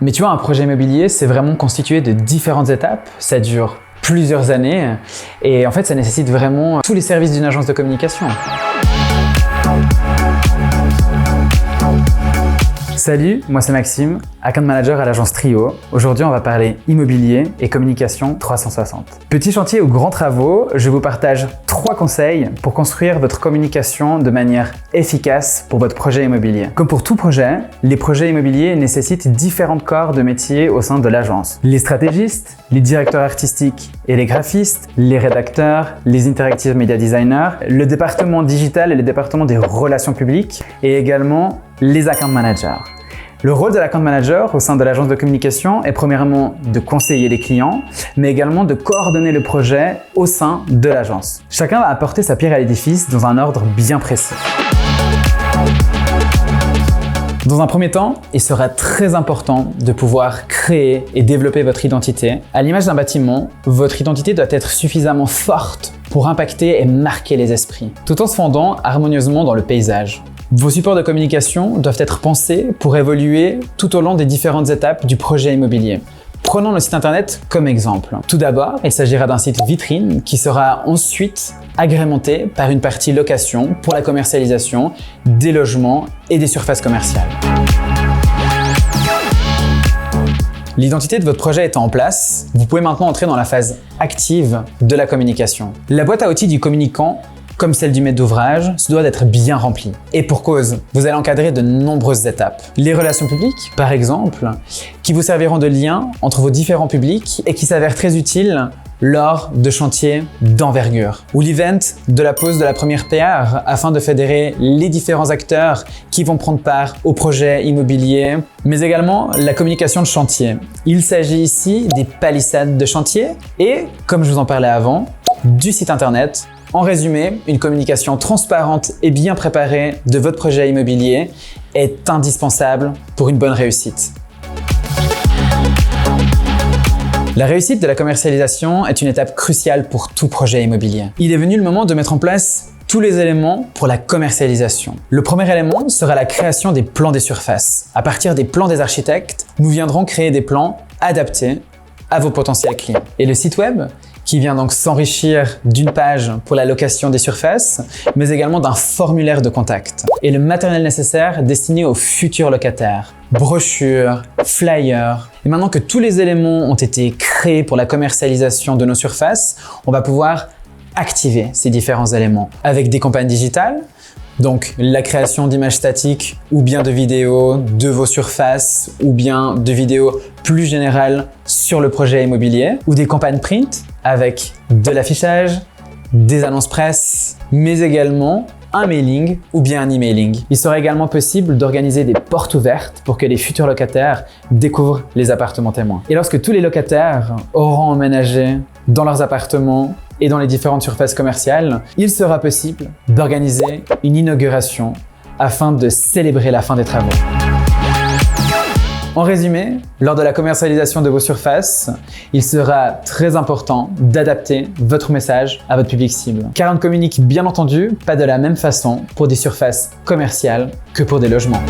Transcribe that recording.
Mais tu vois, un projet immobilier, c'est vraiment constitué de différentes étapes. Ça dure plusieurs années et en fait, ça nécessite vraiment tous les services d'une agence de communication. Salut, moi c'est Maxime, account manager à l'agence Trio. Aujourd'hui, on va parler immobilier et communication 360. Petit chantier ou grands travaux, je vous partage 3 conseils pour construire votre communication de manière efficace pour votre projet immobilier. Comme pour tout projet, les projets immobiliers nécessitent différents corps de métier au sein de l'agence. Les stratégistes, les directeurs artistiques et les graphistes, les rédacteurs, les interactive media designers, le département digital et le département des relations publiques et également les account managers. Le rôle de l'account manager au sein de l'agence de communication est premièrement de conseiller les clients, mais également de coordonner le projet au sein de l'agence. Chacun va apporter sa pierre à l'édifice dans un ordre bien précis. Dans un premier temps, il sera très important de pouvoir créer et développer votre identité. À l'image d'un bâtiment, votre identité doit être suffisamment forte pour impacter et marquer les esprits, tout en se fondant harmonieusement dans le paysage. Vos supports de communication doivent être pensés pour évoluer tout au long des différentes étapes du projet immobilier. Prenons le site internet comme exemple. Tout d'abord, il s'agira d'un site vitrine qui sera ensuite agrémenté par une partie location pour la commercialisation des logements et des surfaces commerciales. L'identité de votre projet étant en place, vous pouvez maintenant entrer dans la phase active de la communication. La boîte à outils du communicant, comme celle du maître d'ouvrage, se doit d'être bien remplie. Et pour cause, vous allez encadrer de nombreuses étapes. Les relations publiques, par exemple, qui vous serviront de lien entre vos différents publics et qui s'avèrent très utiles lors de chantiers d'envergure. Ou l'event de la pose de la première pierre afin de fédérer les différents acteurs qui vont prendre part au projet immobilier, mais également la communication de chantier. Il s'agit ici des palissades de chantier et, comme je vous en parlais avant, du site internet. En résumé, une communication transparente et bien préparée de votre projet immobilier est indispensable pour une bonne réussite. La réussite de la commercialisation est une étape cruciale pour tout projet immobilier. Il est venu le moment de mettre en place tous les éléments pour la commercialisation. Le premier élément sera la création des plans des surfaces. À partir des plans des architectes, nous viendrons créer des plans adaptés à vos potentiels clients. Et le site web qui vient donc s'enrichir d'une page pour la location des surfaces, mais également d'un formulaire de contact. Et le matériel nécessaire destiné aux futurs locataires. Brochures, flyers. Et maintenant que tous les éléments ont été créés pour la commercialisation de nos surfaces, on va pouvoir activer ces différents éléments avec des campagnes digitales, donc la création d'images statiques ou bien de vidéos de vos surfaces ou bien de vidéos plus générales sur le projet immobilier ou des campagnes print avec de l'affichage, des annonces presse, mais également un mailing ou bien un emailing. Il sera également possible d'organiser des portes ouvertes pour que les futurs locataires découvrent les appartements témoins. Et lorsque tous les locataires auront emménagé dans leurs appartements et dans les différentes surfaces commerciales, il sera possible d'organiser une inauguration afin de célébrer la fin des travaux. En résumé, lors de la commercialisation de vos surfaces, il sera très important d'adapter votre message à votre public cible. Car on ne communique bien entendu pas de la même façon pour des surfaces commerciales que pour des logements.